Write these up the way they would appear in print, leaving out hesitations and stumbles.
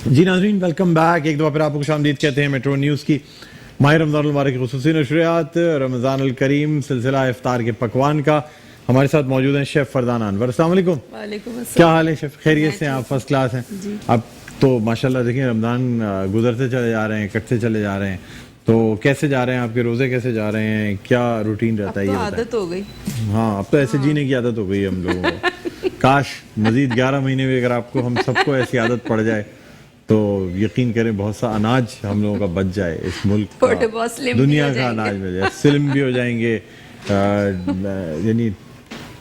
जी नाज़रीन, welcome back. एक दफ़ा फिर आपको खुशामदीद कहते हैं मेट्रो न्यूज़ की माह रमज़ान मुबारक की खुसूसी नशरियात रमज़ान अल करीम सिलसिला इफ्तार के पकवान का। हमारे साथ मौजूद हैं शेफ़ फरदाना अनवर। अस्सलाम वालेकुम। वालेकुम अस्सलाम। क्या हाल है शेफ़? खैरियत से आप? फर्स्ट क्लास हैं। अब तो माशाल्लाह देखिए रमज़ान गुजरते चले जा रहे हैं, कटते चले जा रहे हैं, तो कैसे जा रहे हैं आपके रोज़े? कैसे जा रहे हैं? क्या रूटीन रहता है? अब ये तो बताएं। आदत हो गई। हाँ, अब तो ऐसे जीने की आदत हो गई है हम लोगों को। काश मजीद 11 महीने में अगर आपको हम सबको ऐसी आदत पड़ जाए तो यकीन करें बहुत सा अनाज हम लोगों का बच जाए, इस मुल्क थोड़े बहुत का, स्लिम भी दुनिया हो का जाएंगे। अनाज मिल जाए, स्लिम भी हो जाएंगे। यानी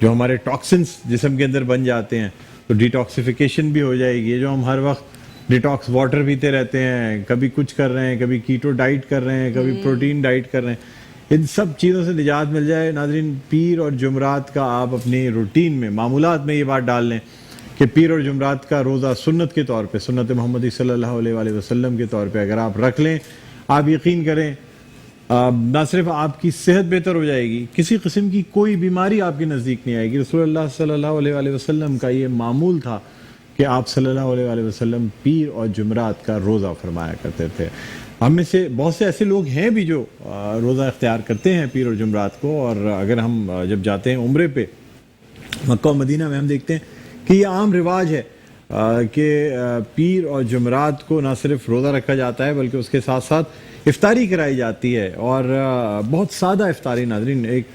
जो हमारे टॉक्सिन्स जिस्म के अंदर बन जाते हैं तो डिटॉक्सिफिकेशन भी हो जाएगी। जो हम हर वक्त डिटॉक्स वाटर पीते रहते हैं, कभी कुछ कर रहे हैं, कभी कीटो डाइट कर रहे हैं, कभी प्रोटीन डाइट कर रहे हैं, इन सब चीज़ों से निजात मिल जाए। नाज़रीन, पीर और जुमरात का आप अपनी रूटीन में, मामूलात में ये बात डाल लें कि पीर और जुमरात का रोज़ा सुन्नत के तौर पे, सुन्नत मोहम्मदी सल्लल्लाहु अलैहि वसल्लम के तौर पे अगर आप रख लें, आप यकीन करें ना सिर्फ आपकी सेहत बेहतर हो जाएगी, किसी किस्म की कोई बीमारी आपके नज़दीक नहीं आएगी। रसूलुल्लाह सल्लल्लाहु अलैहि वसल्लम का ये मामूल था कि आप सल्लल्लाहु अलैहि वसल्लम पीर और जुमरात का रोज़ा फरमाया करते थे। हम में से बहुत से ऐसे लोग हैं भी जो रोज़ा इख्तियार करते हैं पीर और जुमरात को। और अगर हम जब जाते हैं उम्रे पे मक्का और मदीना में, हम देखते हैं कि ये आम रिवाज है कि पीर और जुमरात को ना सिर्फ रोज़ा रखा जाता है बल्कि उसके साथ साथ इफ्तारी कराई जाती है। और बहुत सादा इफ्तारी नाज़रीन, एक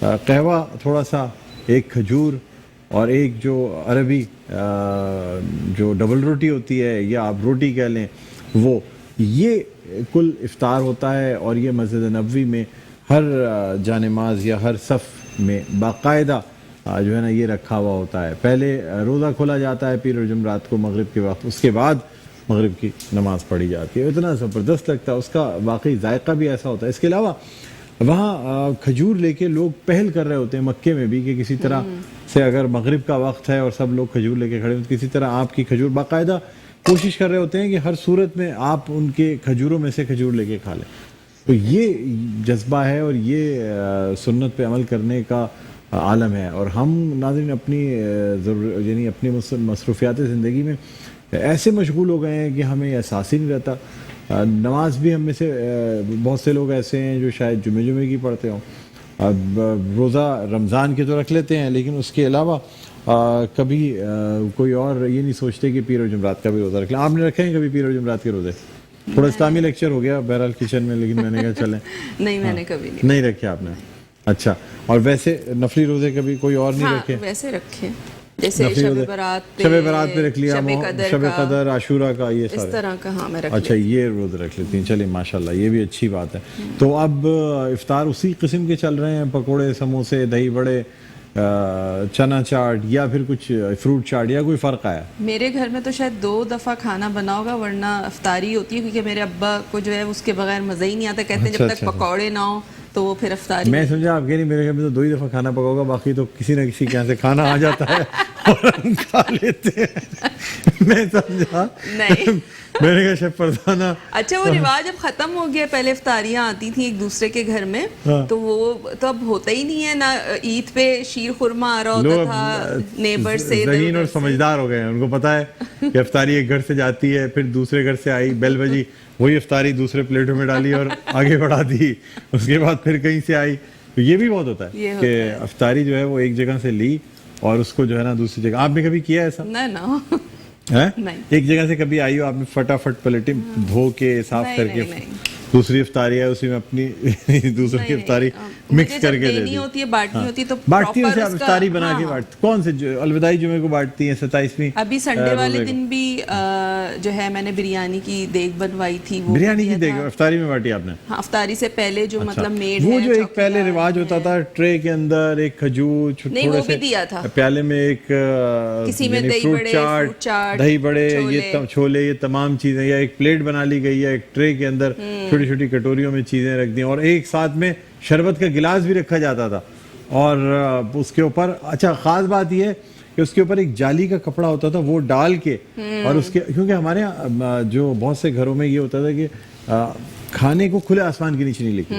कहवा थोड़ा सा, एक खजूर और एक जो अरबी जो डबल रोटी होती है या आप रोटी कह लें, वो ये कुल इफ्तार होता है। और ये मस्जिद नबवी में हर जानेमाज या हर सफ़ में बाकायदा जो है ना ये रखा हुआ होता है। पहले रोज़ा खोला जाता है पीर और जुमरात को मगरिब के वक्त, उसके बाद मगरिब की नमाज़ पढ़ी जाती है। इतना ज़बरदस्त लगता है, उसका वाकई जायका भी ऐसा होता है। इसके अलावा वहाँ खजूर लेके लोग पहल कर रहे होते हैं मक्के में भी कि किसी तरह से अगर मगरिब का वक्त है और सब लोग खजूर लेके खड़े हैं तो किसी तरह आपकी खजूर, बाकायदा कोशिश कर रहे होते हैं कि हर सूरत में आप उनके खजूरों में से खजूर लेके खा लें। तो ये जज्बा है और ये सुन्नत पे अमल करने का आलम है। और हम नाज़रीन अपनी यानी अपनी मसरूफियात ज़िंदगी में ऐसे मशगूल हो गए हैं कि हमें एहसास ही नहीं रहता। नमाज भी हम में से बहुत से लोग ऐसे हैं जो शायद जुमे की पढ़ते हों। अब रोज़ा रमज़ान के तो रख लेते हैं, लेकिन उसके अलावा कभी कोई और ये नहीं सोचते कि पीर और जुमरात का भी रोज़ा रख लें। आपने रखे हैं कभी पीर और जुमरात के रोज़े? थोड़ा इस्लामी लेक्चर हो गया बहरहाल किचन में, लेकिन मैंने कहा चलें। नहीं, मैंने कभी नहीं रखे आपने? अच्छा। और वैसे नफली रोज़े कभी कोई और नहीं रखे? वैसे रखे, जैसे शब बारात पे रख लिया, शब का, कदर, आशूरा का, ये इस तरह का। हाँ, मैं रख अच्छा, ये रोज़े रख लेती हैं। चलिए माशाल्लाह, ये भी अच्छी बात है। तो अब इफ्तार उसी किस्म के चल रहे हैं, पकोड़े, समोसे, दही बड़े, चना चाट या फिर कुछ फ्रूट चाट, या कोई फ़र्क आया? मेरे घर में तो शायद 2 दफ़ा खाना बना होगा, वरना इफ्तारी होती है, क्योंकि मेरे अब्बा को जो है उसके बगैर मज़ा ही नहीं आता। कहते हैं जब तक पकौड़े ना हो तो वो फिर इफ्तारी। मैं समझा आपके नहीं, मेरे घर में तो 2 ही दफ़ा खाना पका होगा, बाकी तो किसी न किसी के यहाँ से खाना आ जाता है और हम खा लेते हैं। मैं समझा नहीं। मैंने कहा शेफ़ फरदाना, अच्छा, वो रिवाज अब खत्म हो गया। पहले इफ्तारियां आती थी एक दूसरे के घर में, तो वो तो अब होता ही नहीं है ना। ईद पे शीर खुरमा आ रहा होता था नेबर से। ज़हीन और समझदार हो गए हैं, उनको पता है कि इफ्तारी एक घर से जाती है, फिर दूसरे घर से आई, बेल बजी, वही इफ्तारी दूसरे प्लेटों में डाली और आगे बढ़ा दी, उसके बाद फिर कहीं से आई। तो ये भी बहुत होता है कि इफ्तारी जो है वो एक जगह से ली और उसको जो है ना दूसरी जगह। आपने कभी किया ऐसा? ना है? नहीं। एक जगह से कभी आई हो, आपने फटाफट पलटी धो के साफ करके दूसरी इफ्तारी है उसी में अपनी दूसरी की इफ्तारी मिक्स करके दे दी होती है, बांटनी होती है, तो बांटती है आप इफ्तारी बना के बांटती? कौन से अलविदाई जुमे को बांटती हैं 27वीं? अभी संडे वाले दिन भी जो है मैंने बिरयानी की देग बनवाई थी। वो बिरयानी की देग इफ्तारी में बांटी आपने? हाँ, इफ्तारी से पहले जो मतलब मेड वो जो एक पहले रिवाज होता था, ट्रे के अंदर एक खजूर, नहीं वो भी दिया था, प्याले में एक किसी में दही बड़े, फ्रूट चाट, दही बड़े, ये छोले, ये तमाम चीजें, या एक प्लेट बना ली गई है, एक ट्रे के अंदर छोटी छोटी कटोरियों में चीजें रख दी, और एक साथ में शरबत का गिलास भी रखा जाता था। और उसके ऊपर, अच्छा खास बात यह है कि उसके ऊपर एक जाली का कपड़ा होता था, वो डाल के, और उसके, क्योंकि हमारे यहाँ जो बहुत से घरों में ये होता था कि खाने को खुले आसमान के नीचे नहीं लेके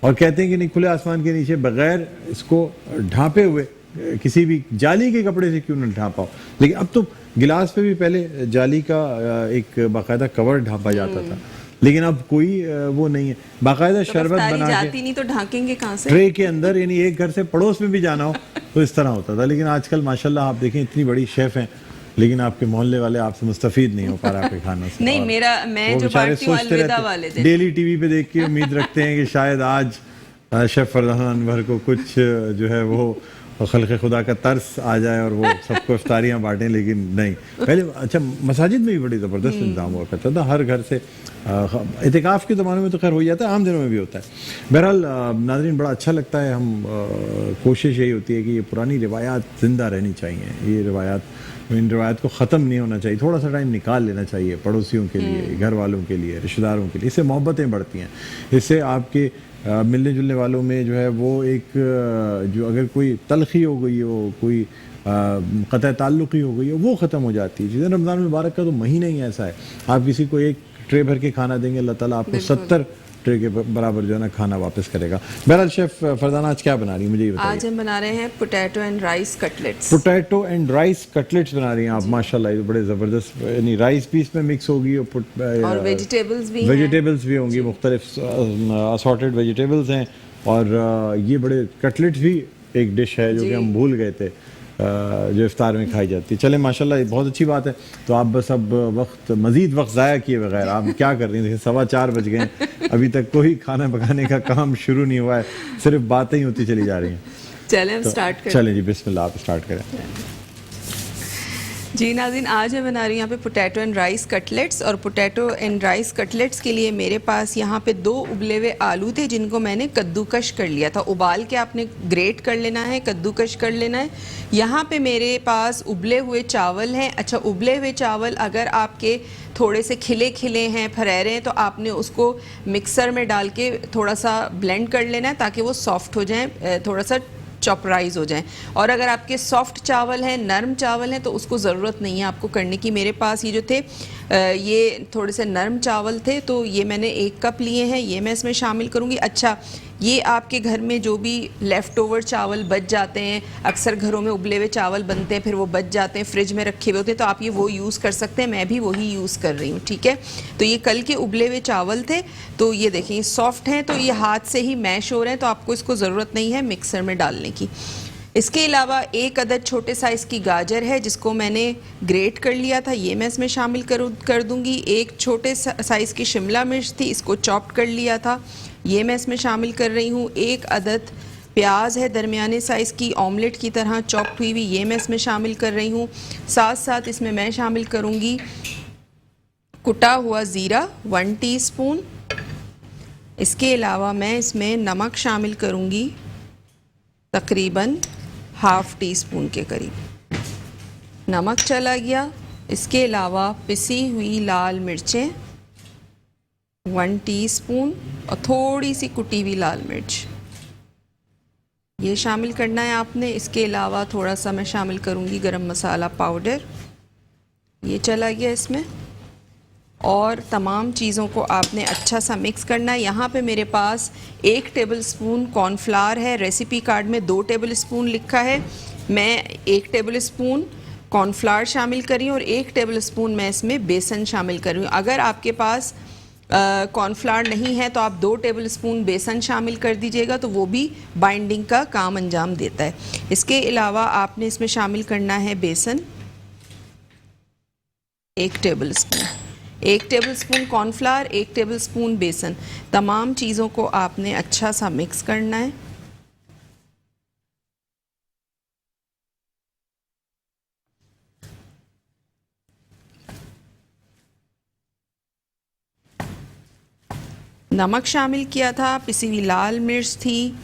और कहते हैं कि नहीं, खुले आसमान के नीचे बगैर इसको ढांपे हुए किसी भी जाली के कपड़े से क्यों न ढांपा हो। लेकिन अब तो गिलास पे भी पहले जाली का एक बाकायदा कवर ढांपा जाता था, लेकिन अब कोई वो नहीं है। बाकायदा तो शरबत इफ्तारी बना जाती के नहीं तो ढांकेंगे कहाँ से? ट्रे के अंदर, यानी एक घर से पड़ोस में भी जाना हो तो इस तरह होता था। लेकिन आजकल माशाल्लाह आप देखें इतनी बड़ी शेफ हैं, लेकिन आपके मोहल्ले वाले आपसे मुस्तफीद नहीं हो पा रहा आपके खानों से। नहीं, मैं जो बांटती हूँ अलविदा वाले दिन, डेली टीवी पे देख के उम्मीद रखते हैं कि शायद आज शेफ फरजाना अनवर को कुछ जो है वो खल्क़े खुदा का तर्स आ जाए और वो सबको इफ्तारियाँ बांटें, लेकिन नहीं। पहले अच्छा मसाजिद में भी बड़ी ज़बरदस्त इंतज़ाम हुआ करता था, हर घर से इतिकाफ़ के ज़माने में तो खैर हो जाता है, आम दिनों में भी होता है। बहरहाल नाज़रीन बड़ा अच्छा लगता है, हम कोशिश यही होती है कि ये पुरानी रिवायात ज़िंदा रहनी चाहिए, ये रिवायात, इन रिवायत को ख़त्म नहीं होना चाहिए, थोड़ा सा टाइम निकाल लेना चाहिए पड़ोसियों के लिए, घर वालों के लिए, रिश्तेदारों के लिए। इससे मोहब्बतें बढ़ती हैं, इससे आपके मिलने जुलने वालों में जो है वो एक जो अगर कोई तलखी हो गई हो, कोई क़तअ ताल्लुक़ ही हो गई हो, वो ख़त्म हो जाती है चीज़ें। रमज़ान मुबारक का तो महीना ही ऐसा है, आप किसी को एक ट्रे भर के खाना देंगे, अल्लाह ताला आपको 70 ट्रे के बराबर जो है ना खाना वापस करेगा। बहरहाल शेफ फरजाना आज क्या बना रही है मुझे ये बताइए। आज हम बना रहे हैं potato and rice cutlets. Potato and rice cutlets बना रही हैं आप, माशाल्लाह, ये तो बड़े ज़बरदस्त, यानी राइस भी इसमें मिक्स होगी और वेजिटेबल्स भी होंगी, मुख्तलिफ असॉर्टेड वेजिटेबल्स हैं, और ये बड़े कटलेट्स भी एक डिश है जो कि हम भूल गए थे, जो इफ्तार में खाई जाती है। चले माशाल्लाह, ये बहुत अच्छी बात है। तो आप बस अब मज़ीद वक्त ज़ाया किए बगैर आप क्या कर रही हैं? देखिए 4:15 बज गए हैं, अभी तक कोई खाना पकाने का काम शुरू नहीं हुआ है, सिर्फ बातें ही होती चली जा रही हैं। चलें हम स्टार्ट करें। चलें जी, बिस्मिल्लाह, आप स्टार्ट करें। जी नाज़रीन, आज मैं बना रही हूँ यहाँ पे पोटैटो एंड राइस कटलेट्स, और पोटैटो एंड राइस कटलेट्स के लिए मेरे पास यहाँ पे 2 उबले हुए आलू थे जिनको मैंने कद्दूकश कर लिया था। उबाल के आपने ग्रेट कर लेना है, कद्दूकश कर लेना है। यहाँ पे मेरे पास उबले हुए चावल हैं। अच्छा, उबले हुए चावल अगर आपके थोड़े से खिले खिले हैं, फरेरे हैं, तो आपने उसको मिक्सर में डाल के थोड़ा सा ब्लेंड कर लेना है ताकि वो सॉफ्ट हो जाएँ, थोड़ा सा चॉपराइज हो जाएं। और अगर आपके सॉफ्ट चावल हैं, नरम चावल हैं, तो उसको ज़रूरत नहीं है आपको करने की। मेरे पास ये जो थे ये थोड़े से नरम चावल थे, तो ये मैंने 1 कप लिए हैं, ये मैं इसमें शामिल करूँगी। अच्छा, ये आपके घर में जो भी लेफ़्ट ओवर चावल बच जाते हैं, अक्सर घरों में उबले हुए चावल बनते हैं, फिर वो बच जाते हैं, फ्रिज में रखे हुए होते हैं, तो आप ये वो यूज़ कर सकते हैं। मैं भी वही यूज़ कर रही हूँ, ठीक है। तो ये कल के उबले हुए चावल थे, तो ये देखें सॉफ्ट हैं, तो ये हाथ से ही मैश हो रहे हैं, तो आपको इसको ज़रूरत नहीं है मिक्सर में डालने की। इसके अलावा 1 अदद छोटे साइज़ की गाजर है जिसको मैंने ग्रेट कर लिया था, ये मैं इसमें शामिल कर दूँगी। 1 छोटे साइज़ की शिमला मिर्च थी, इसको चॉप्ड कर लिया था, ये मैं इसमें शामिल कर रही हूँ। 1 अदद प्याज है दरमियाने साइज़ की, ऑमलेट की तरह चॉप्ड हुई हुई, ये मैं इसमें शामिल कर रही हूँ। साथ साथ इसमें मैं शामिल करूँगी कुटा हुआ ज़ीरा 1 टीस्पून। इसके अलावा मैं इसमें नमक शामिल करूँगी तकरीबन ½ टीस्पून के करीब नमक चला गया। इसके अलावा पिसी हुई लाल मिर्चें 1 टीस्पून और थोड़ी सी कुटी हुई लाल मिर्च, ये शामिल करना है आपने। इसके अलावा थोड़ा सा मैं शामिल करूँगी गरम मसाला पाउडर, ये चला गया इसमें। और तमाम चीज़ों को आपने अच्छा सा मिक्स करना है। यहाँ पे मेरे पास 1 टेबलस्पून कॉर्नफ्लावर है, रेसिपी कार्ड में 2 टेबलस्पून लिखा है, मैं 1 टेबलस्पून कॉर्नफ्लावर शामिल कर रही हूँ और 1 टेबलस्पून मैं इसमें बेसन शामिल कर रही हूँ। अगर आपके पास कॉर्नफ्लावर नहीं है तो आप 2 टेबलस्पून बेसन शामिल कर दीजिएगा, तो वो भी बाइंडिंग का काम अंजाम देता है। इसके अलावा आपने इसमें शामिल करना है बेसन 1 टेबलस्पून, 1 टेबलस्पून कॉर्नफ्लावर, 1 टेबलस्पून बेसन। तमाम चीज़ों को आपने अच्छा सा मिक्स करना है। नमक शामिल किया था, पिसी हुई लाल मिर्च थी।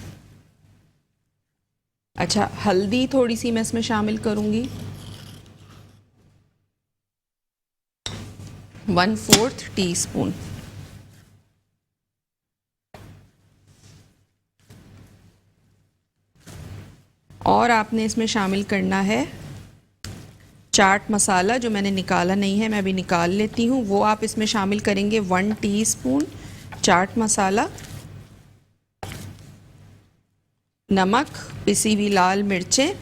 अच्छा, हल्दी थोड़ी सी मैं इसमें शामिल करूँगी 1/4 टीस्पून। और आपने इसमें शामिल करना है चाट मसाला, जो मैंने निकाला नहीं है, मैं अभी निकाल लेती हूँ। वो आप इसमें शामिल करेंगे 1 टीस्पून चाट मसाला, नमक, पिसी हुई लाल मिर्चें,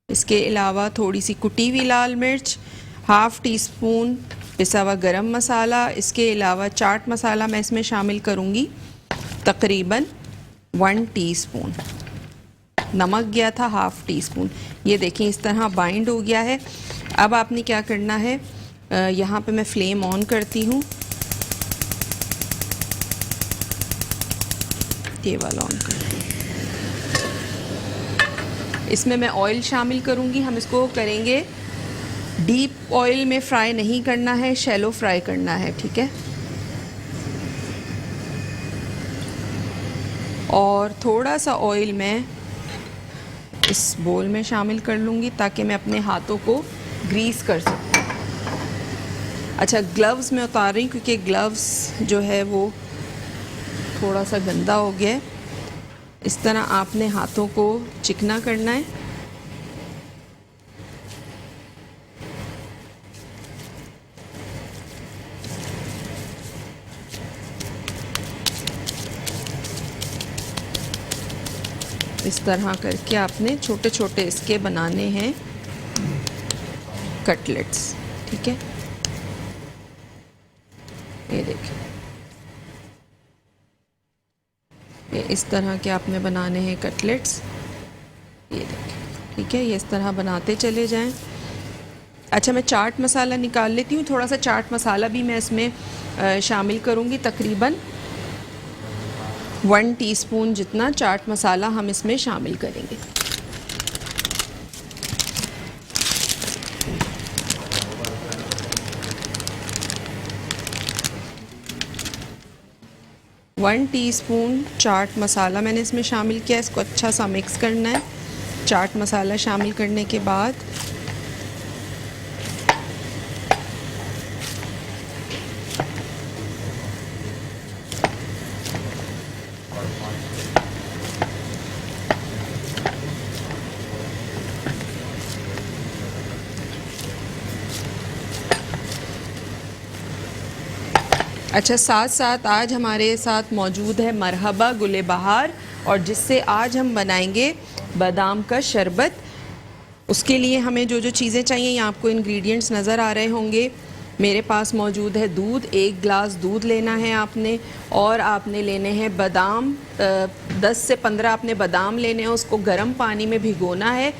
इसके अलावा थोड़ी सी कुटी हुई लाल मिर्च, हाफ़ टी स्पून पिसा हुआ गरम मसाला, इसके अलावा चाट मसाला मैं इसमें शामिल करूँगी तकरीबन 1 टीस्पून। नमक गया था हाफ़ टी स्पून। ये देखें इस तरह बाइंड हो गया है। अब आपने क्या करना है, यहाँ पे मैं फ्लेम ऑन करती हूँ, ये वाला ऑन करती हूँ। इसमें मैं ऑयल शामिल करूँगी। हम इसको करेंगे डीप ऑयल में फ्राई नहीं करना है, शैलो फ्राई करना है, ठीक है। और थोड़ा सा ऑयल मैं इस बोल में शामिल कर लूँगी ताकि मैं अपने हाथों को ग्रीस कर सकूँ। अच्छा, ग्लव्स मैं उतार रही हूँ क्योंकि ग्लव्स जो है वो थोड़ा सा गंदा हो गया है। इस तरह आपने हाथों को चिकना करना है। इस तरह करके आपने छोटे छोटे इसके बनाने हैं कटलेट्स, ठीक है। ये देखिए, ये इस तरह के आपने बनाने हैं कटलेट्स। ये देखिए, ठीक है, ये इस तरह बनाते चले जाएं। अच्छा, मैं चाट मसाला निकाल लेती हूँ। थोड़ा सा चाट मसाला भी मैं इसमें शामिल करूँगी। तकरीबन 1 टीस्पून जितना चाट मसाला हम इसमें शामिल करेंगे। वन टीस्पून चाट मसाला मैंने इसमें शामिल किया। इसको अच्छा सा मिक्स करना है। चाट मसाला शामिल करने के बाद अच्छा, साथ साथ आज हमारे साथ मौजूद है मरहबा गुले बहार, और जिससे आज हम बनाएंगे बादाम का शरबत। उसके लिए हमें जो जो चीज़ें चाहिए, ये आपको इंग्रेडिएंट्स नज़र आ रहे होंगे। मेरे पास मौजूद है दूध, 1 गिलास दूध लेना है आपने, और आपने लेने हैं बादाम, 10 से 15 आपने बादाम लेने हैं। उसको गर्म पानी में भिगोना है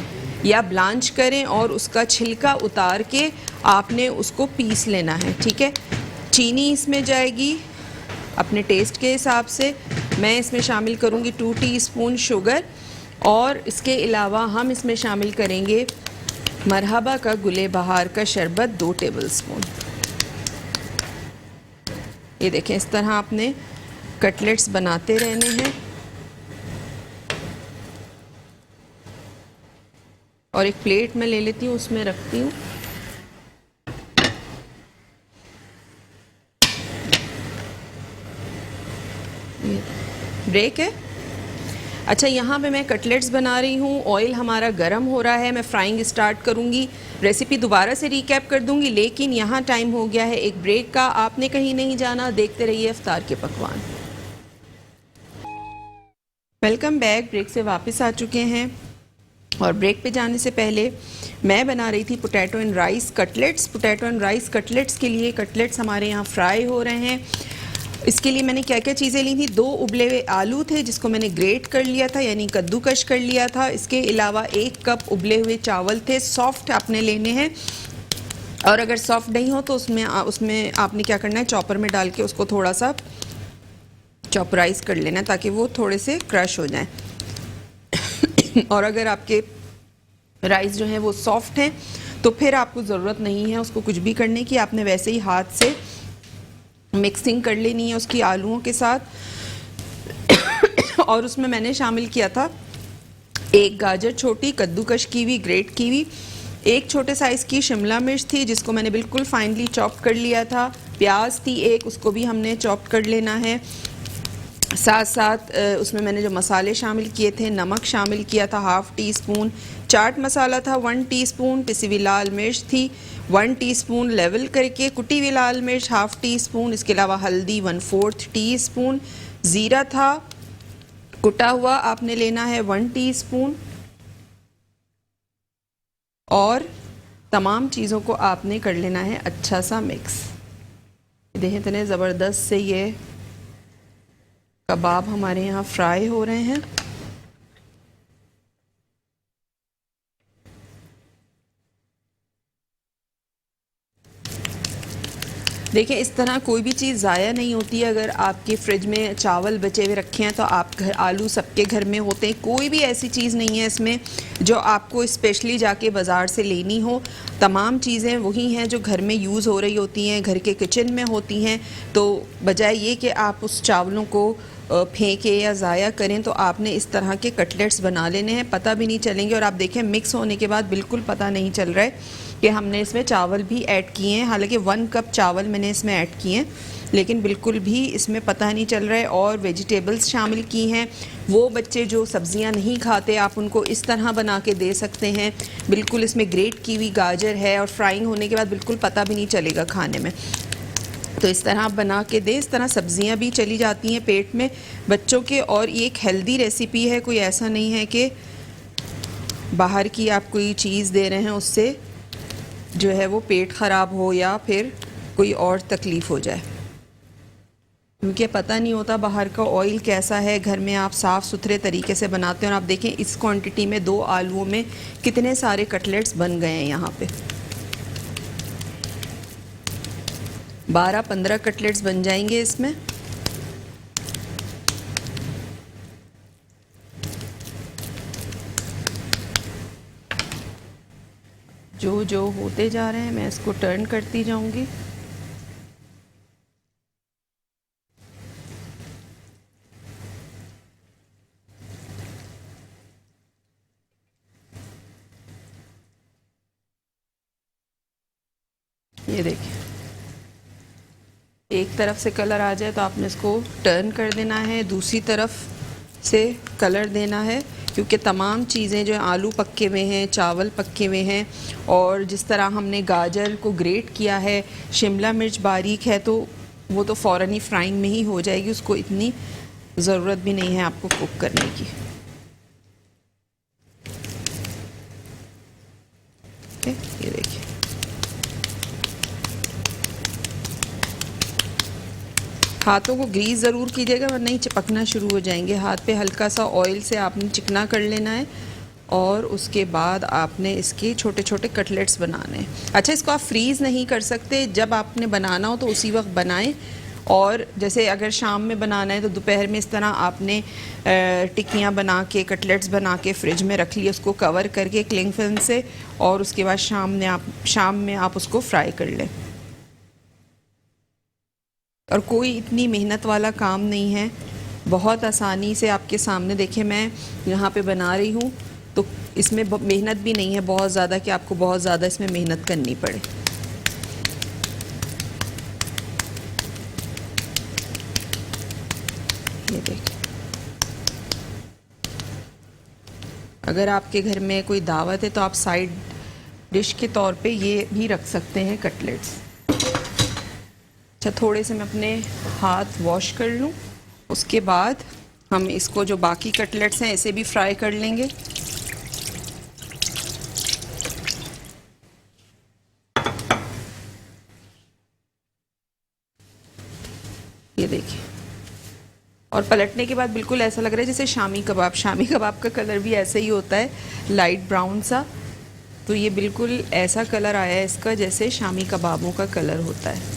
या ब्लांच करें और उसका छिलका उतार के आपने उसको पीस लेना है, ठीक है। चीनी इसमें जाएगी अपने टेस्ट के हिसाब से। मैं इसमें शामिल करूँगी 2 टीस्पून शुगर, और इसके अलावा हम इसमें शामिल करेंगे मरहबा का गुले बहार का शरबत 2 टेबलस्पून। ये देखें, इस तरह आपने कटलेट्स बनाते रहने हैं। और एक प्लेट में ले लेती हूँ, उसमें रखती हूँ। ब्रेक है। अच्छा, यहाँ पे मैं कटलेट्स बना रही हूँ। ऑयल हमारा गरम हो रहा है। मैं फ्राइंग स्टार्ट करूँगी। रेसिपी दोबारा से रिकैप कर दूँगी, लेकिन यहाँ टाइम हो गया है एक ब्रेक का। आपने कहीं नहीं जाना, देखते रहिए इफ्तार के पकवान। Welcome back. ब्रेक से वापस आ चुके हैं, और ब्रेक पे जाने से पहले मैं बना रही थी potato and rice cutlets. Potato and rice cutlets के लिए कटलेट्स हमारे यहाँ फ्राई हो रहे हैं। इसके लिए मैंने क्या क्या चीज़ें ली थी, 2 उबले हुए आलू थे जिसको मैंने ग्रेट कर लिया था, यानी कद्दूकश कर लिया था। इसके अलावा 1 कप उबले हुए चावल थे, सॉफ्ट आपने लेने हैं। और अगर सॉफ्ट नहीं हो तो उसमें आपने क्या करना है, चॉपर में डाल के उसको थोड़ा सा चॉपराइज कर लेना ताकि वो थोड़े से क्रश हो जाएं। और अगर आपके राइस जो है वो सॉफ्ट हैं तो फिर आपको ज़रूरत नहीं है उसको कुछ भी करने की। आपने वैसे ही हाथ से मिक्सिंग कर लेनी है उसकी आलूओं के साथ। और उसमें मैंने शामिल किया था 1 गाजर छोटी कद्दूकश की हुई, ग्रेट की हुई, 1 छोटे साइज़ की शिमला मिर्च थी जिसको मैंने बिल्कुल फाइनली चॉप कर लिया था। प्याज थी 1, उसको भी हमने चॉप कर लेना है। साथ साथ उसमें मैंने जो मसाले शामिल किए थे, नमक शामिल किया था half tea spoon, chaat masala था 1 टीस्पून, पिसी हुई लाल मिर्च थी 1 टीस्पून लेवल करके, कुटी हुई लाल मिर्च हाफ़ टी स्पून, इसके अलावा हल्दी 1/4 टीस्पून, ज़ीरा था कुटा हुआ आपने लेना है 1 टीस्पून, और तमाम चीज़ों को आपने कर लेना है अच्छा सा मिक्स। देखें इतने ज़बरदस्त से ये कबाब हमारे यहाँ फ्राई हो रहे हैं। देखिए इस तरह कोई भी चीज़ ज़ाया नहीं होती है। अगर आपके फ्रिज में चावल बचे हुए रखे हैं तो आप घर आलू सबके घर में होते हैं, कोई भी ऐसी चीज़ नहीं है इसमें जो आपको स्पेशली जाके बाज़ार से लेनी हो। तमाम चीज़ें वही हैं जो घर में यूज़ हो रही होती हैं, घर के किचन में होती हैं। तो बजाय ये कि आप उस चावलों को फेंके या ज़ाया करें, तो आपने इस तरह के कटलेट्स बना लेने हैं, पता भी नहीं चलेंगे। और आप देखें मिक्स होने के बाद बिल्कुल पता नहीं चल रहा है कि हमने इसमें चावल भी ऐड किए हैं। हालांकि 1 कप चावल मैंने इसमें ऐड किए हैं, लेकिन बिल्कुल भी इसमें पता नहीं चल रहा है। और वेजिटेबल्स शामिल की हैं। वो बच्चे जो सब्जियां नहीं खाते, आप उनको इस तरह बना के दे सकते हैं। बिल्कुल इसमें ग्रेट की हुई गाजर है और फ्राइंग होने के बाद बिल्कुल पता भी नहीं चलेगा खाने में। तो इस तरह आप बना के दें। इस तरह सब्जियां भी चली जाती हैं पेट में बच्चों के। और ये एक हेल्दी रेसिपी है, कोई ऐसा नहीं है कि बाहर की आप कोई चीज़ दे रहे हैं उससे जो है वो पेट ख़राब हो या फिर कोई और तकलीफ़ हो जाए, क्योंकि पता नहीं होता बाहर का ऑयल कैसा है। घर में आप साफ़ सुथरे तरीके से बनाते हैं। और आप देखें इस क्वांटिटी में 2 आलूओं में कितने सारे कटलेट्स बन गए हैं। यहाँ पे 12-15 कटलेट्स बन जाएंगे इसमें। जो जो होते जा रहे हैं मैं इसको टर्न करती जाऊंगी। ये देखिए एक तरफ से कलर आ जाए तो आपने इसको टर्न कर देना है, दूसरी तरफ से कलर देना है, क्योंकि तमाम चीज़ें जो आलू पक्के हुए हैं, चावल पक्के हुए हैं। और जिस तरह हमने गाजर को ग्रेट किया है, शिमला मिर्च बारीक है, तो वो तो फ़ौरन ही फ्राइंग में ही हो जाएगी, उसको इतनी ज़रूरत भी नहीं है आपको कुक करने की। ये देखिए हाथों को ग्रीस ज़रूर कीजिएगा वरना ही चिपकना शुरू हो जाएंगे। हाथ पे हल्का सा ऑयल से आपने चिकना कर लेना है और उसके बाद आपने इसके छोटे छोटे कटलेट्स बनाने हैं। अच्छा, इसको आप फ्रीज़ नहीं कर सकते, जब आपने बनाना हो तो उसी वक्त बनाएं। और जैसे अगर शाम में बनाना है तो दोपहर में इस तरह आपने टिक्कियाँ बना के, कटलेट्स बना के फ्रिज में रख लिए, उसको कवर करके क्लिंग फिल्म से, और उसके बाद शाम में आप उसको फ्राई कर लें। और कोई इतनी मेहनत वाला काम नहीं है, बहुत आसानी से आपके सामने। देखें मैं यहाँ पे बना रही हूँ, तो इसमें मेहनत भी नहीं है बहुत ज़्यादा कि आपको बहुत ज़्यादा इसमें मेहनत करनी पड़े। ये देखिए, अगर आपके घर में कोई दावत है तो आप साइड डिश के तौर पे ये भी रख सकते हैं कटलेट्स। अच्छा, थोड़े से मैं अपने हाथ वॉश कर लूँ, उसके बाद हम इसको जो बाकी कटलेट्स हैं इसे भी फ्राई कर लेंगे। ये देखिए, और पलटने के बाद बिल्कुल ऐसा लग रहा है जैसे शामी कबाब। शामी कबाब का कलर भी ऐसे ही होता है, लाइट ब्राउन सा। तो ये बिल्कुल ऐसा कलर आया है इसका जैसे शामी कबाबों का कलर होता है।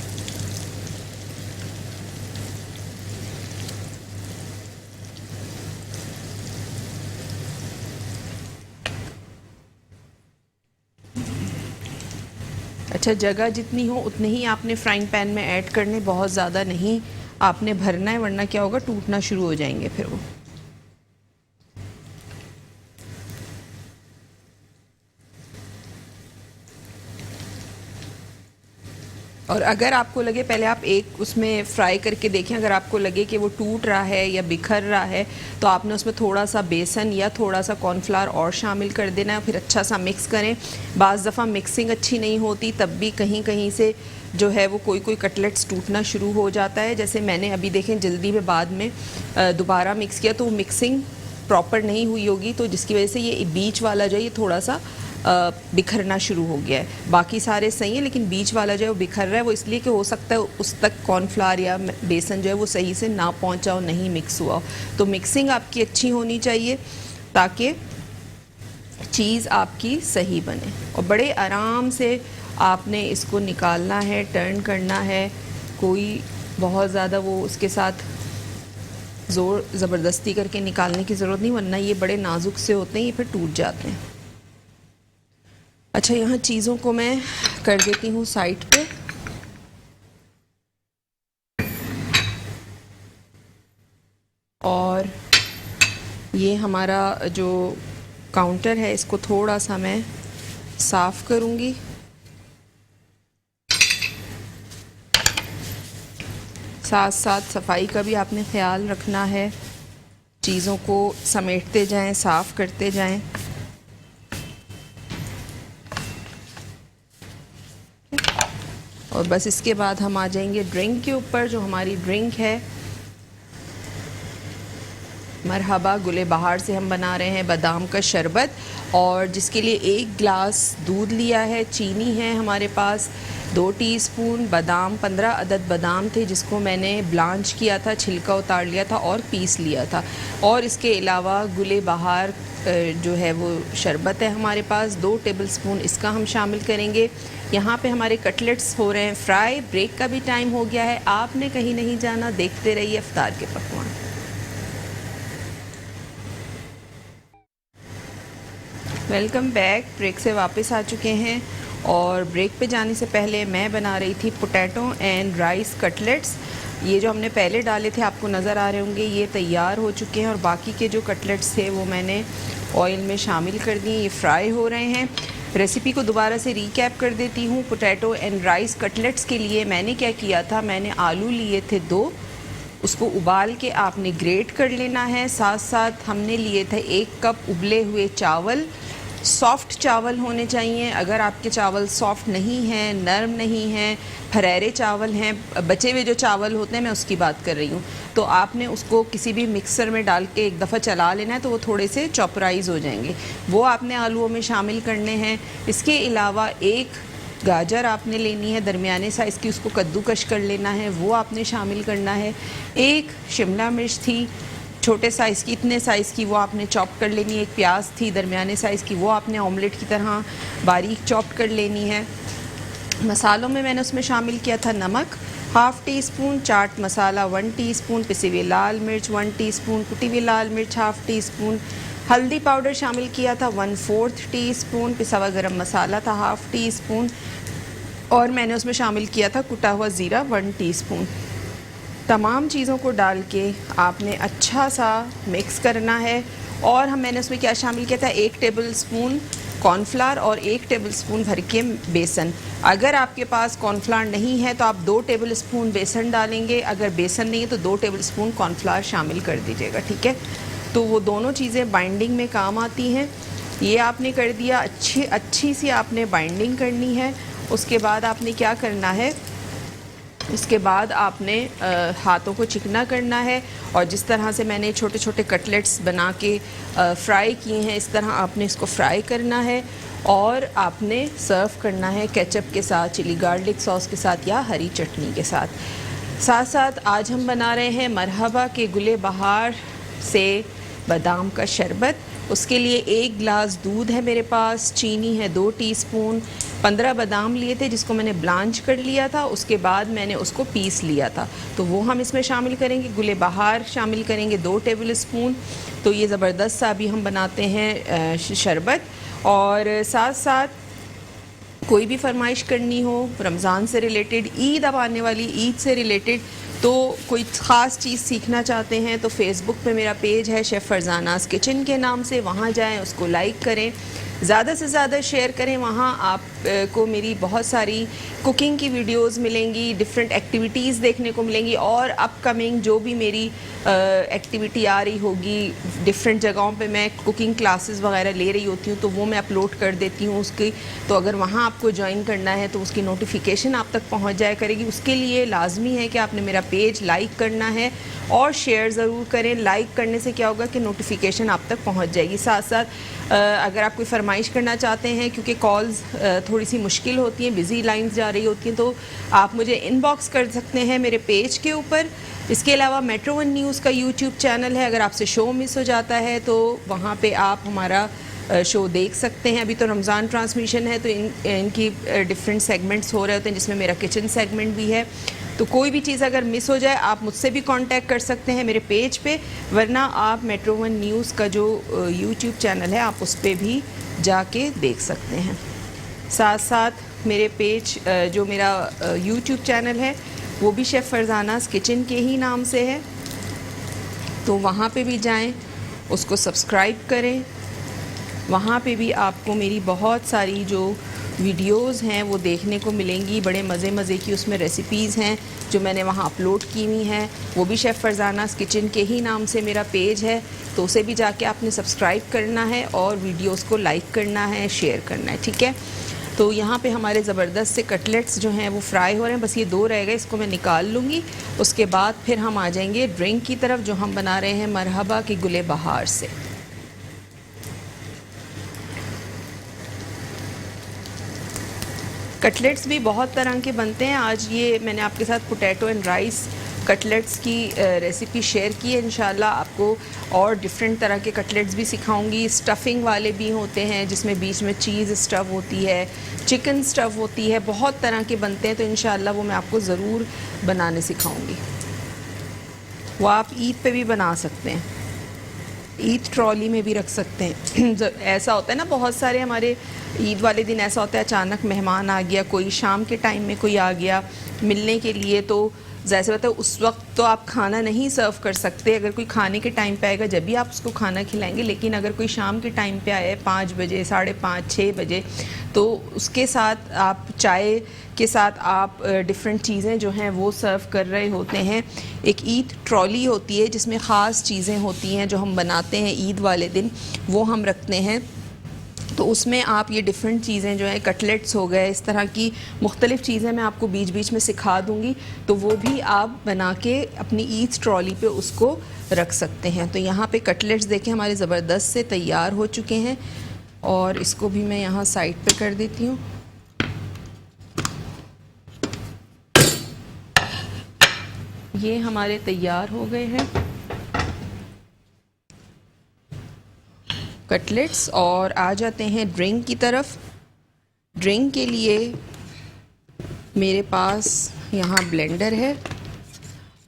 अच्छा, जगह जितनी हो उतने ही आपने फ्राइंग पैन में ऐड करने, बहुत ज़्यादा नहीं आपने भरना है, वरना क्या होगा, टूटना शुरू हो जाएंगे फिर वो। और अगर आपको लगे, पहले आप एक उसमें फ्राई करके देखें, अगर आपको लगे कि वो टूट रहा है या बिखर रहा है तो आपने उसमें थोड़ा सा बेसन या थोड़ा सा कॉर्नफ्लावर और शामिल कर देना है, फिर अच्छा सा मिक्स करें। बाज़ दफ़ा मिक्सिंग अच्छी नहीं होती, तब भी कहीं कहीं से जो है वो कोई कटलेट्स टूटना शुरू हो जाता है। जैसे मैंने अभी देखें जल्दी में बाद में दोबारा मिक्स किया तो वो मिक्सिंग प्रॉपर नहीं हुई होगी, तो जिसकी वजह से ये बीच वाला जो है ये थोड़ा सा बिखरना शुरू हो गया है। बाकी सारे सही हैं लेकिन बीच वाला जो है वो बिखर रहा है। वो इसलिए कि हो सकता है उस तक कॉर्नफ्लावर या बेसन जो है वो सही से ना पहुंचा हो, नहीं मिक्स हुआ हो। तो मिक्सिंग आपकी अच्छी होनी चाहिए ताकि चीज़ आपकी सही बने। और बड़े आराम से आपने इसको निकालना है, टर्न करना है। कोई बहुत ज़्यादा वो उसके साथ ज़ोर ज़बरदस्ती करके निकालने की ज़रूरत नहीं, वरना ये बड़े नाजुक से होते हैं, ये फिर टूट जाते हैं। अच्छा, यहाँ चीज़ों को मैं कर देती हूँ साइड पे। और ये हमारा जो काउंटर है इसको थोड़ा सा मैं साफ़ करूँगी। साथ साथ सफाई का भी आपने ख्याल रखना है। चीज़ों को समेटते जाएं, साफ़ करते जाएं। और बस इसके बाद हम आ जाएंगे ड्रिंक के ऊपर। जो हमारी ड्रिंक है मरहबा गुले बहार से हम बना रहे हैं बादाम का शरबत, और जिसके लिए 1 गिलास दूध लिया है। चीनी है हमारे पास 2 टीस्पून, बादाम 15 अदद बादाम थे जिसको मैंने ब्लांच किया था, छिलका उतार लिया था और पीस लिया था। और इसके अलावा गुले बहार जो है वो शरबत है हमारे पास, 2 टेबलस्पून इसका हम शामिल करेंगे। यहाँ पे हमारे कटलेट्स हो रहे हैं फ्राई। ब्रेक का भी टाइम हो गया है, आपने कहीं नहीं जाना, देखते रहिए इफ्तार के पकवान। Welcome back. ब्रेक से वापस आ चुके हैं और ब्रेक पे जाने से पहले मैं बना रही थी पोटैटो एंड राइस कटलेट्स। ये जो हमने पहले डाले थे आपको नज़र आ रहे होंगे, ये तैयार हो चुके हैं। और बाकी के जो कटलेट्स थे वो मैंने ऑयल में शामिल कर दिए, ये फ्राई हो रहे हैं। रेसिपी को दोबारा से रीकैप कर देती हूँ। पोटैटो एंड राइस कटलेट्स के लिए मैंने क्या किया था, मैंने आलू लिए थे 2, उसको उबाल के आपने ग्रेट कर लेना है। साथ साथ हमने लिए थे 1 कप उबले हुए चावल। सॉफ़्ट चावल होने चाहिए। अगर आपके चावल सॉफ़्ट नहीं हैं, नरम नहीं हैं, फरेरे चावल हैं, बचे हुए जो चावल होते हैं मैं उसकी बात कर रही हूँ, तो आपने उसको किसी भी मिक्सर में डाल के एक दफ़ा चला लेना है तो वो थोड़े से चॉपराइज हो जाएंगे। वो आपने आलूओं में शामिल करने हैं। इसके अलावा 1 गाजर आपने लेनी है दरमियाने साइज़ की, उसको कद्दूकश कर लेना है, वो आपने शामिल करना है। 1 शिमला मिर्च थी छोटे साइज़ की, इतने साइज़ की, वो आपने चॉप कर लेनी है। 1 प्याज थी दरमियाने साइज़ की, वो आपने ऑमलेट की तरह बारीक चॉप कर लेनी है। मसालों में मैंने उसमें शामिल किया था नमक 1/2 टीस्पून, चाट मसाला 1 टीस्पून, पिसी हुई लाल मिर्च 1 टीस्पून, कुटी हुई लाल मिर्च 1/2 टीस्पून, हल्दी पाउडर शामिल किया था 1/4 टीस्पून, पिसा हुआ गरम मसाला था 1/2 टीस्पून, और मैंने उसमें शामिल किया था कुटा हुआ ज़ीरा 1 टीस्पून। तमाम चीज़ों को डाल के आपने अच्छा सा मिक्स करना है। और मैंने उसमें क्या शामिल किया था, 1 टेबलस्पून कॉर्नफ्लावर और 1 टेबलस्पून भर के बेसन। अगर आपके पास कॉर्नफ्लावर नहीं है तो आप 2 टेबलस्पून बेसन डालेंगे, अगर बेसन नहीं है तो 2 टेबलस्पून कॉर्नफ्लावर शामिल कर दीजिएगा, ठीक है। तो वो दोनों चीज़ें बाइंडिंग में काम आती हैं। ये आपने कर दिया, अच्छी सी आपने बाइंडिंग करनी है। उसके बाद आपने क्या करना है, उसके बाद आपने हाथों को चिकना करना है, और जिस तरह से मैंने छोटे छोटे कटलेट्स बना के फ्राई किए हैं, इस तरह आपने इसको फ्राई करना है और आपने सर्व करना है केचप के साथ, चिली गार्लिक सॉस के साथ या हरी चटनी के साथ। साथ साथ आज हम बना रहे हैं मरहबा के गुले बहार से बादाम का शरबत। उसके लिए 1 गिलास दूध है मेरे पास, चीनी है 2 टीस्पून, 15 बादाम लिए थे जिसको मैंने ब्लांच कर लिया था, उसके बाद मैंने उसको पीस लिया था, तो वो हम इसमें शामिल करेंगे। गुले बहार शामिल करेंगे 2 टेबल स्पून। तो ये ज़बरदस्त सा अभी हम बनाते हैं शरबत। और साथ साथ कोई भी फरमाइश करनी हो रमज़ान से रिलेटेड, ईद अब आने वाली, ईद से रिलेटेड, तो कोई ख़ास चीज़ सीखना चाहते हैं तो फेसबुक पे मेरा पेज है शेफ़ फरजानास किचन के नाम से, वहाँ जाएं, उसको लाइक करें, ज़्यादा से ज़्यादा शेयर करें। वहाँ आपको मेरी बहुत सारी कुकिंग की वीडियोस मिलेंगी, डिफरेंट एक्टिविटीज़ देखने को मिलेंगी, और अपकमिंग जो भी मेरी एक्टिविटी आ रही होगी, डिफरेंट जगहों पे मैं कुकिंग क्लासेस वगैरह ले रही होती हूँ तो वो मैं अपलोड कर देती हूँ उसकी। तो अगर वहाँ आपको ज्वाइन करना है तो उसकी नोटिफिकेशन आप तक पहुँच जाया करेगी। उसके लिए लाजमी है कि आपने मेरा पेज लाइक करना है और शेयर ज़रूर करें। लाइक करने से क्या होगा कि नोटिफिकेशन आप तक पहुँच जाएगी। साथ साथ अगर आप कोई फरमा फरमाइश करना चाहते हैं, क्योंकि कॉल्स थोड़ी सी मुश्किल होती हैं, बिज़ी लाइंस जा रही होती हैं, तो आप मुझे इनबॉक्स कर सकते हैं मेरे पेज के ऊपर। इसके अलावा मेट्रो वन न्यूज़ का यूट्यूब चैनल है, अगर आपसे शो मिस हो जाता है तो वहाँ पे आप हमारा शो देख सकते हैं। अभी तो रमज़ान ट्रांसमिशन है, तो इनकी डिफरेंट सेगमेंट्स हो रहे होते हैं, जिसमें मेरा किचन सेगमेंट भी है। तो कोई भी चीज़ अगर मिस हो जाए आप मुझसे भी कांटेक्ट कर सकते हैं मेरे पेज पे, वरना आप मेट्रो वन न्यूज़ का जो यूट्यूब चैनल है आप उस पर भी जाके देख सकते हैं। साथ साथ मेरे पेज जो मेरा यूट्यूब चैनल है वो भी शेफ़ फरजानाज़ किचन के ही नाम से है, तो वहाँ पे भी जाएं, उसको सब्सक्राइब करें। वहाँ पे भी आपको मेरी बहुत सारी जो वीडियोस हैं वो देखने को मिलेंगी, बड़े मज़े मज़े की उसमें रेसिपीज़ हैं जो मैंने वहाँ अपलोड की हुई हैं। वो भी शेफ़ फरजानाज़ किचन के ही नाम से मेरा पेज है, तो उसे भी जाके आपने सब्सक्राइब करना है और वीडियोस को लाइक करना है, शेयर करना है, ठीक है। तो यहाँ पे हमारे ज़बरदस्त से कटलेट्स जो हैं वो फ्राई हो रहे हैं, बस ये 2 रह गए, इसको मैं निकाल लूँगी। उसके बाद फिर हम आ जाएंगे ड्रिंक की तरफ, जो हम बना रहे हैं मरहबा के गुले बहार से। कटलेट्स भी बहुत तरह के बनते हैं। आज ये मैंने आपके साथ पोटैटो एंड राइस कटलेट्स की रेसिपी शेयर की है। इंशाल्लाह आपको और डिफरेंट तरह के कटलेट्स भी सिखाऊंगी। स्टफिंग वाले भी होते हैं जिसमें बीच में चीज़ स्टफ़ होती है, चिकन स्टफ़ होती है, बहुत तरह के बनते हैं, तो इंशाल्लाह वो मैं आपको ज़रूर बनाने सिखाऊंगी। वो आप ईद पे भी बना सकते हैं, ईद ट्रॉली में भी रख सकते हैं। ऐसा होता है ना, बहुत सारे हमारे ईद वाले दिन ऐसा होता है अचानक मेहमान आ गया, कोई शाम के टाइम में कोई आ गया मिलने के लिए, तो ज़ाहिर सी बात है उस वक्त तो आप खाना नहीं सर्व कर सकते। अगर कोई खाने के टाइम पे आएगा जब भी आप उसको खाना खिलाएंगे, लेकिन अगर कोई शाम के टाइम पे आए 5 बजे, 5:30, 6 बजे, तो उसके साथ आप चाय के साथ आप डिफरेंट चीज़ें जो हैं वो सर्व कर रहे होते हैं। एक ईद ट्रॉली होती है जिसमें ख़ास चीज़ें होती हैं जो हम बनाते हैं ईद वाले दिन, वो हम रखते हैं, तो उसमें आप ये डिफरेंट चीज़ें जो है, कटलेट्स हो गए, इस तरह की मुख्तलिफ़ चीज़ें मैं आपको बीच बीच में सिखा दूँगी, तो वो भी आप बना के अपनी ईद ट्रॉली पे उसको रख सकते हैं। तो यहाँ पे कटलेट्स देखें हमारे ज़बरदस्त से तैयार हो चुके हैं, और इसको भी मैं यहाँ साइड पे कर देती हूँ। ये हमारे तैयार हो गए हैं कटलेट्स, और आ जाते हैं ड्रिंक की तरफ। ड्रिंक के लिए मेरे पास यहाँ ब्लेंडर है,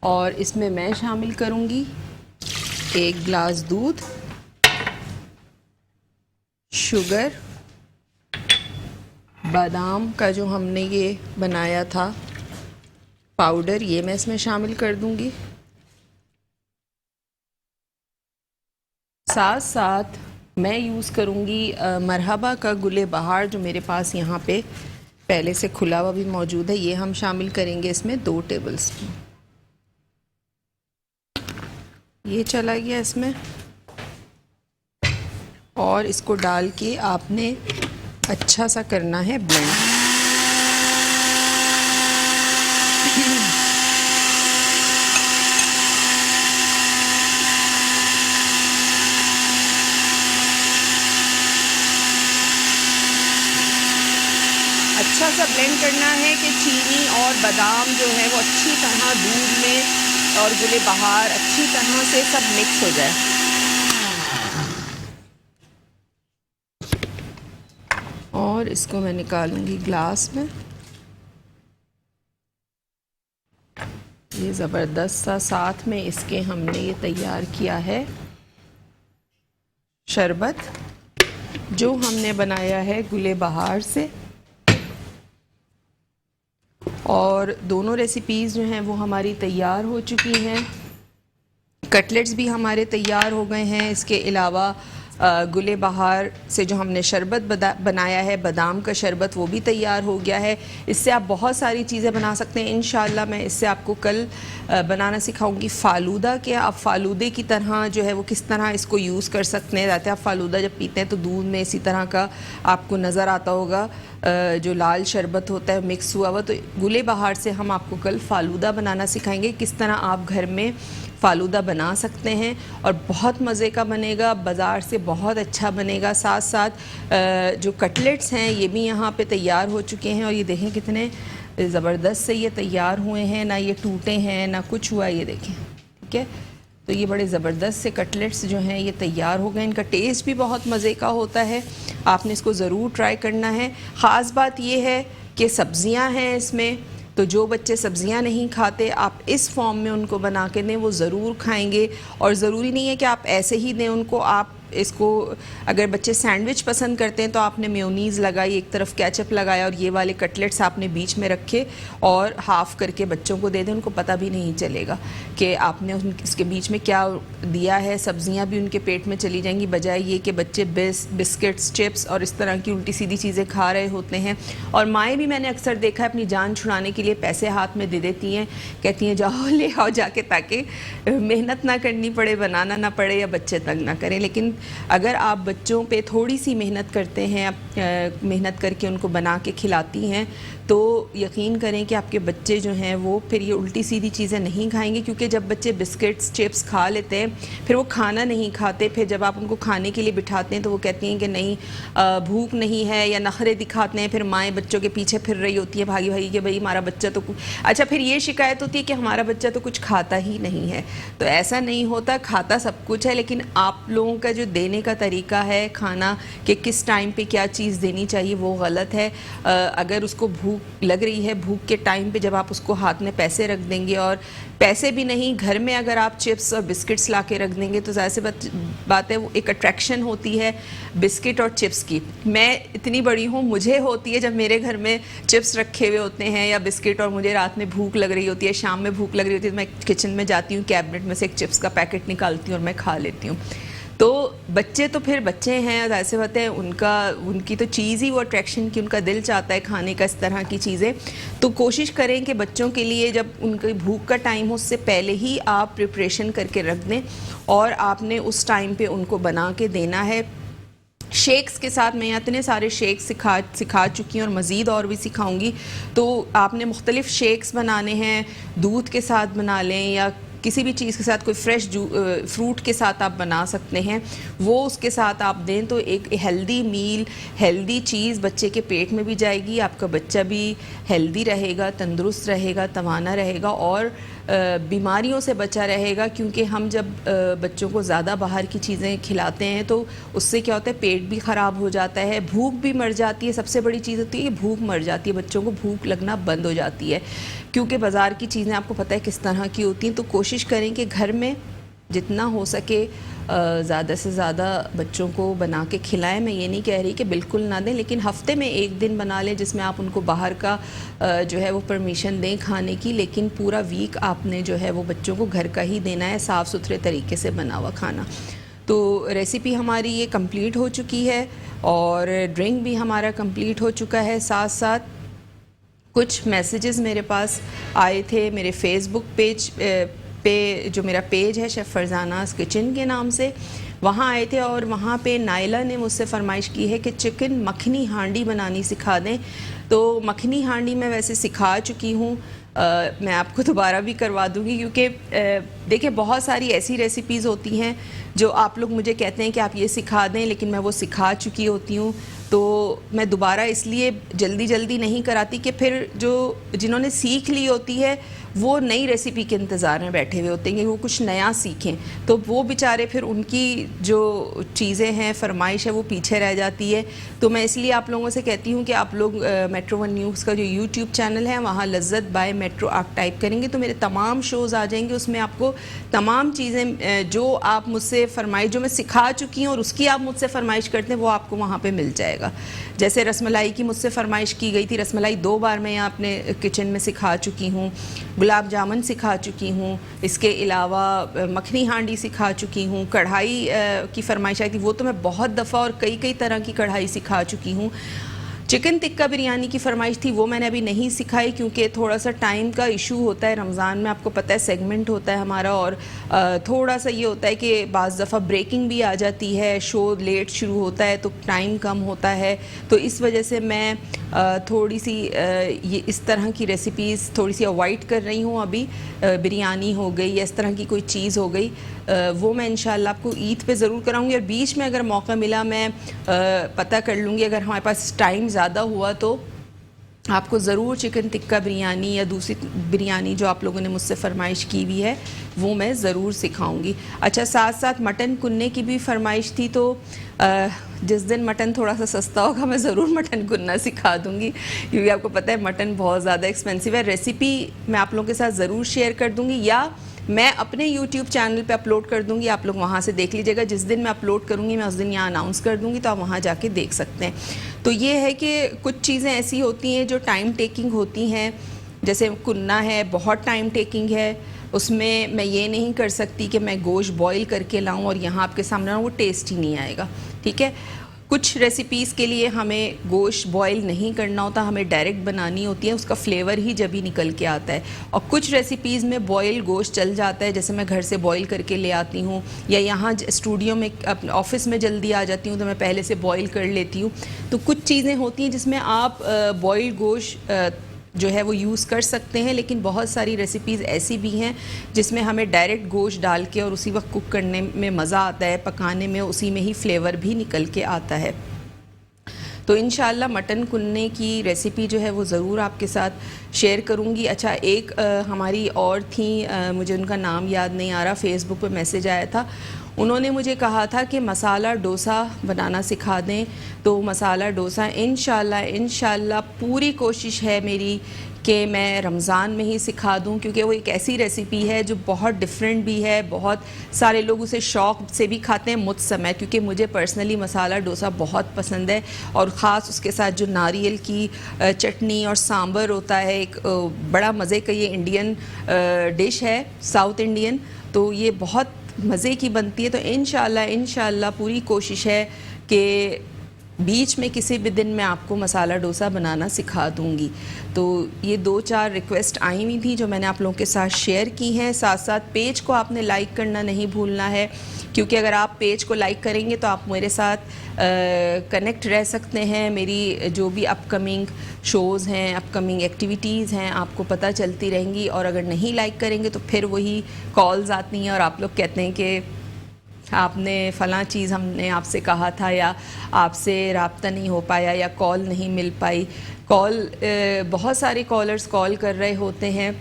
और इसमें मैं शामिल करूँगी 1 गिलास दूध, शुगर, बादाम का जो हमने ये बनाया था पाउडर, ये मैं इसमें शामिल कर दूँगी। साथ साथ मैं यूज़ करूँगी मरहबा का गुले बहार, जो मेरे पास यहाँ पे पहले से खुला हुआ भी मौजूद है। ये हम शामिल करेंगे इसमें 2 टेबलस्पून। ये चला गया इसमें, और इसको डाल के आपने अच्छा सा करना है ब्लेंड। अच्छा सा ब्लेंड करना है कि चीनी और बादाम जो है वो अच्छी तरह दूध में और गुले बहार अच्छी तरह से सब मिक्स हो जाए। और इसको मैं निकालूंगी ग्लास में। ये ज़बरदस्त सा साथ में इसके हमने ये तैयार किया है शरबत, जो हमने बनाया है गुले बहार से। और दोनों रेसिपीज़ जो हैं वो हमारी तैयार हो चुकी हैं। कटलेट्स भी हमारे तैयार हो गए हैं। इसके अलावा गुले बहार से जो हमने शरबत बनाया है, बादाम का शरबत, वो भी तैयार हो गया है। इससे आप बहुत सारी चीज़ें बना सकते हैं। इंशाल्लाह मैं इससे आपको कल बनाना सिखाऊंगी फ़ालूदा के। आप फ़ालूदे की तरह जो है वो किस तरह इसको यूज़ कर सकते हैं। रहते आप फ़ालूदा जब पीते हैं तो दूध में इसी तरह का आपको नज़र आता होगा, जो लाल शरबत होता है मिक्स हुआ हुआ। तो गुले बहार से हम आपको कल फालूदा बनाना सिखाएंगे, किस तरह आप घर में फालूदा बना सकते हैं और बहुत मज़े का बनेगा, बाज़ार से बहुत अच्छा बनेगा। साथ साथ जो कटलेट्स हैं ये भी यहाँ पे तैयार हो चुके हैं और ये देखें कितने ज़बरदस्त से ये तैयार हुए हैं, ना ये टूटे हैं ना कुछ हुआ, ये देखें, ठीक है। तो ये बड़े ज़बरदस्त से कटलेट्स जो हैं ये तैयार हो गए। इनका टेस्ट भी बहुत मज़े का होता है, आपने इसको ज़रूर ट्राई करना है। ख़ास बात ये है कि सब्ज़ियां हैं इसमें, तो जो बच्चे सब्ज़ियां नहीं खाते आप इस फॉर्म में उनको बना के दें, वो ज़रूर खाएंगे। और ज़रूरी नहीं है कि आप ऐसे ही दें उनको, आप इसको अगर बच्चे सैंडविच पसंद करते हैं तो आपने मेयोनीज़ लगाई, एक तरफ केचप लगाया और ये वाले कटलेट्स आपने बीच में रखे और हाफ़ करके बच्चों को दे दें, उनको पता भी नहीं चलेगा कि आपने इसके बीच में क्या दिया है। सब्जियां भी उनके पेट में चली जाएंगी, बजाय ये कि बच्चे बिस्किट्स, चिप्स और इस तरह की उल्टी सीधी चीज़ें खा रहे होते हैं। और माएँ भी मैंने अक्सर देखा है अपनी जान छुड़ाने के लिए पैसे हाथ में दे देती हैं, कहती हैं जाओ ले आओ जाके, ताकि मेहनत ना करनी पड़े, बनाना ना पड़े या बच्चे तंग ना करें। लेकिन अगर आप बच्चों पे थोड़ी सी मेहनत करते हैं, मेहनत करके उनको बना के खिलाती हैं, तो यकीन करें कि आपके बच्चे जो हैं वो फिर ये उल्टी सीधी चीज़ें नहीं खाएंगे। क्योंकि जब बच्चे बिस्किट्स, चिप्स खा लेते हैं फिर वो खाना नहीं खाते, फिर जब आप उनको खाने के लिए बिठाते हैं तो वो कहती हैं कि नहीं भूख नहीं है, या नखरे दिखाते हैं। फिर माएँ बच्चों के पीछे फिर रही होती है भागी भागी कि भाई हमारा बच्चा तो अच्छा, फिर ये शिकायत होती है कि हमारा बच्चा तो कुछ खाता ही नहीं है। तो ऐसा नहीं होता, खाता सब कुछ है, लेकिन आप लोगों का जो देने का तरीका है खाना कि किस टाइम पे क्या चीज़ देनी चाहिए वो गलत है। अगर उसको भूख लग रही है, भूख के टाइम पे जब आप उसको हाथ में पैसे रख देंगे, और पैसे भी नहीं घर में अगर आप चिप्स और बिस्किट्स ला के रख देंगे तो ज़ाहिर सी बात है वो एक अट्रैक्शन होती है बिस्किट और चिप्स की। मैं इतनी बड़ी हूँ, मुझे होती है जब मेरे घर में चिप्स रखे हुए होते हैं या बिस्किट और मुझे रात में भूख लग रही होती है, शाम में भूख लग रही होती है, तो मैं किचन में जाती हूँ, कैबिनेट में से एक चिप्स का पैकेट निकालती हूँ और मैं खा लेती हूँ। तो बच्चे तो फिर बच्चे हैं, ऐसे होते हैं, उनकी तो चीज़ ही वो अट्रैक्शन की, उनका दिल चाहता है खाने का इस तरह की चीज़ें। तो कोशिश करें कि बच्चों के लिए जब उनकी भूख का टाइम हो उससे पहले ही आप प्रिपरेशन करके रख दें और आपने उस टाइम पे उनको बना के देना है। शेक्स के साथ मैं इतने सारे शेक्स सिखा चुकी हूँ और मज़ीद और भी सिखाऊंगी। तो आपने मुख्तलिफ़ शेक्स बनाने हैं, दूध के साथ बना लें या किसी भी चीज़ के साथ, कोई फ्रेश फ्रूट के साथ आप बना सकते हैं, वो उसके साथ आप दें तो एक हेल्दी मील, हेल्दी चीज़ बच्चे के पेट में भी जाएगी, आपका बच्चा भी हेल्दी रहेगा, तंदुरुस्त रहेगा, तवाना रहेगा और बीमारियों से बचा रहेगा। क्योंकि हम जब बच्चों को ज़्यादा बाहर की चीज़ें खिलाते हैं तो उससे क्या होता है, पेट भी ख़राब हो जाता है, भूख भी मर जाती है। सबसे बड़ी चीज़ होती है कि भूख मर जाती है, बच्चों को भूख लगना बंद हो जाती है, क्योंकि बाज़ार की चीज़ें आपको पता है किस तरह की होती हैं। तो कोशिश करें कि घर में जितना हो सके ज़्यादा से ज़्यादा बच्चों को बना के खिलाएं। मैं ये नहीं कह रही कि बिल्कुल ना दें, लेकिन हफ्ते में एक दिन बना लें जिसमें आप उनको बाहर का जो है वो परमिशन दें खाने की, लेकिन पूरा वीक आपने जो है वो बच्चों को घर का ही देना है, साफ़ सुथरे तरीके से बना हुआ खाना। तो रेसिपी हमारी ये कंप्लीट हो चुकी है और ड्रिंक भी हमारा कंप्लीट हो चुका है। साथ साथ कुछ मैसेजेस मेरे पास आए थे मेरे फेसबुक पेज पे, जो मेरा पेज है शेफ़ फरजानाज़ किचन के नाम से, वहाँ आए थे और वहाँ पे नाइला ने मुझसे फरमाइश की है कि चिकन मखनी हांडी बनानी सिखा दें। तो मखनी हांडी मैं वैसे सिखा चुकी हूँ, मैं आपको दोबारा भी करवा दूँगी, क्योंकि देखिए बहुत सारी ऐसी रेसिपीज़ होती हैं जो आप लोग मुझे कहते हैं कि आप ये सिखा दें, लेकिन मैं वो सिखा चुकी होती हूँ। तो मैं दोबारा इसलिए जल्दी जल्दी नहीं कराती कि फिर जिन्होंने सीख ली होती है वो नई रेसिपी के इंतज़ार में बैठे हुए होते हैं कि वो कुछ नया सीखें, तो वो बेचारे फिर उनकी जो चीज़ें हैं, फरमाइश है, वो पीछे रह जाती है। तो मैं इसलिए आप लोगों से कहती हूँ कि आप लोग मेट्रो वन न्यूज़ का जो यूट्यूब चैनल है वहाँ लज्जत बाय मेट्रो आप टाइप करेंगे तो मेरे तमाम शोज़ आ जाएंगे। उसमें आपको तमाम चीज़ें जो आप मुझसे फरमाइश, जो मैं सिखा चुकी हूँ और उसकी आप मुझसे फरमाइश करते हैं, वो आपको वहाँ पर मिल जाएगा। जैसे रसमलाई की मुझसे फरमाइश की गई थी, रसमलाई 2 बार मैं यहाँ अपने किचन में सिखा चुकी हूँ, गुलाब जामुन सिखा चुकी हूँ, इसके अलावा मखनी हांडी सिखा चुकी हूँ, कढ़ाई की फरमाइश आई थी वो तो मैं बहुत दफ़ा और कई तरह की कढ़ाई सिखा चुकी हूँ। चिकन टिक्का बिरयानी की फरमाइश थी, वो मैंने अभी नहीं सिखाई क्योंकि थोड़ा सा टाइम का इशू होता है। रमज़ान में आपको पता है सेगमेंट होता है हमारा, और थोड़ा सा ये होता है कि बाज़ दफ़ा ब्रेकिंग भी आ जाती है, शो लेट शुरू होता है तो टाइम कम होता है। तो इस वजह से मैं थोड़ी सी ये इस तरह की रेसिपीज़ थोड़ी सी अवॉइड कर रही हूँ अभी। बिरयानी हो गई या इस तरह की कोई चीज़ हो गई, वो मैं इंशाल्लाह आपको ईद पे ज़रूर कराऊंगी। और बीच में अगर मौका मिला मैं पता कर लूँगी, अगर हमारे पास टाइम ज़्यादा हुआ तो आपको ज़रूर चिकन टिक्का बिरयानी या दूसरी बिरयानी जो आप लोगों ने मुझसे फरमाइश की हुई है वो मैं ज़रूर सिखाऊंगी। अच्छा, साथ साथ मटन कुन्ने की भी फरमाइश थी, तो जिस दिन मटन थोड़ा सा सस्ता होगा मैं ज़रूर मटन कुन्ना सिखा दूंगी, क्योंकि आपको पता है मटन बहुत ज़्यादा एक्सपेंसिव है। रेसिपी मैं आप लोगों के साथ ज़रूर शेयर कर दूंगी, या मैं अपने YouTube चैनल पे अपलोड कर दूंगी, आप लोग वहाँ से देख लीजिएगा। जिस दिन मैं अपलोड करूँगी मैं उस दिन यहाँ अनाउंस कर दूंगी, तो आप वहाँ जाके देख सकते हैं। तो ये है कि कुछ चीज़ें ऐसी होती हैं जो टाइम टेकिंग होती हैं, जैसे कुन्ना है बहुत टाइम टेकिंग है, उसमें मैं ये नहीं कर सकती कि मैं गोश्त बॉईल करके लाऊं और यहाँ आपके सामने लाऊं, वो टेस्ट ही नहीं आएगा। ठीक है, कुछ रेसिपीज़ के लिए हमें गोश्त बॉईल नहीं करना होता, हमें डायरेक्ट बनानी होती है, उसका फ्लेवर ही जब ही निकल के आता है। और कुछ रेसिपीज़ में बॉईल गोश्त चल जाता है, जैसे मैं घर से बॉईल करके ले आती हूँ या यहाँ स्टूडियो में अपने ऑफिस में जल्दी आ जाती हूँ तो मैं पहले से बॉईल कर लेती हूँ। तो कुछ चीज़ें होती हैं जिसमें आप बॉइल्ड गोश्त जो है वो यूज़ कर सकते हैं, लेकिन बहुत सारी रेसिपीज़ ऐसी भी हैं जिसमें हमें डायरेक्ट गोश्त डाल के और उसी वक्त कुक करने में मज़ा आता है, पकाने में उसी में ही फ्लेवर भी निकल के आता है। तो इंशाल्लाह मटन कुन्ने की रेसिपी जो है वो ज़रूर आपके साथ शेयर करूँगी। अच्छा, एक हमारी और थी, मुझे उनका नाम याद नहीं आ रहा, फेसबुक पे मैसेज आया था, उन्होंने मुझे कहा था कि मसाला डोसा बनाना सिखा दें। तो मसाला डोसा इंशाल्लाह पूरी कोशिश है मेरी कि मैं रमज़ान में ही सिखा दूं, क्योंकि वो एक ऐसी रेसिपी है जो बहुत डिफरेंट भी है, बहुत सारे लोग उसे शौक़ से भी खाते हैं मुझ समय, क्योंकि मुझे पर्सनली मसाला डोसा बहुत पसंद है। और ख़ास उसके साथ जो नारियल की चटनी और सांबर होता है, एक बड़ा मज़े का ये इंडियन डिश है, साउथ इंडियन, तो ये बहुत मज़े की बनती है। तो इंशाल्लाह पूरी कोशिश है कि बीच में किसी भी दिन मैं आपको मसाला डोसा बनाना सिखा दूंगी। तो ये 2-4 रिक्वेस्ट आई हुई थी जो मैंने आप लोगों के साथ शेयर की हैं। साथ साथ पेज को आपने लाइक करना नहीं भूलना है, क्योंकि अगर आप पेज को लाइक करेंगे तो आप मेरे साथ कनेक्ट रह सकते हैं। मेरी जो भी अपकमिंग शोज़ हैं, अपकमिंग एक्टिविटीज़ हैं, आपको पता चलती रहेंगी। और अगर नहीं लाइक करेंगे तो फिर वही कॉल्स आती हैं और आप लोग कहते हैं कि आपने फ़लाँ चीज़ हमने आपसे कहा था, या आपसे रब्ता नहीं हो पाया, या कॉल नहीं मिल पाई। बहुत सारे कॉलर्स कॉल कर रहे होते हैं,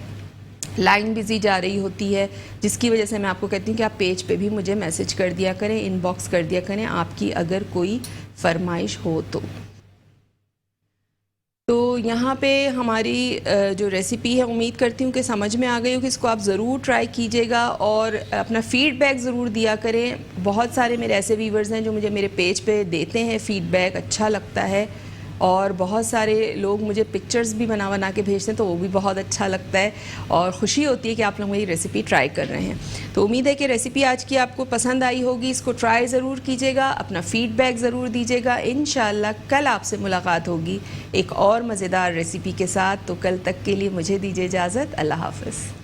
लाइन बिज़ी जा रही होती है, जिसकी वजह से मैं आपको कहती हूँ कि आप पेज पे भी मुझे मैसेज कर दिया करें, इनबॉक्स कर दिया करें आपकी अगर कोई फरमाइश हो तो। तो यहाँ पे हमारी जो रेसिपी है, उम्मीद करती हूँ कि समझ में आ गई हो कि इसको आप ज़रूर ट्राई कीजिएगा और अपना फ़ीडबैक ज़रूर दिया करें। बहुत सारे मेरे ऐसे व्यूवर्स हैं जो मुझे मेरे पेज पे देते हैं फ़ीडबैक, अच्छा लगता है। और बहुत सारे लोग मुझे पिक्चर्स भी बना के भेजते हैं, तो वो भी बहुत अच्छा लगता है और ख़ुशी होती है कि आप लोग मेरी रेसिपी ट्राई कर रहे हैं। तो उम्मीद है कि रेसिपी आज की आपको पसंद आई होगी। इसको ट्राई ज़रूर कीजिएगा, अपना फ़ीडबैक ज़रूर दीजिएगा। इंशाल्लाह कल आपसे मुलाकात होगी एक और मज़ेदार रेसिपी के साथ। तो कल तक के लिए मुझे दीजिए इजाज़त। अल्लाह हाफ़िज़।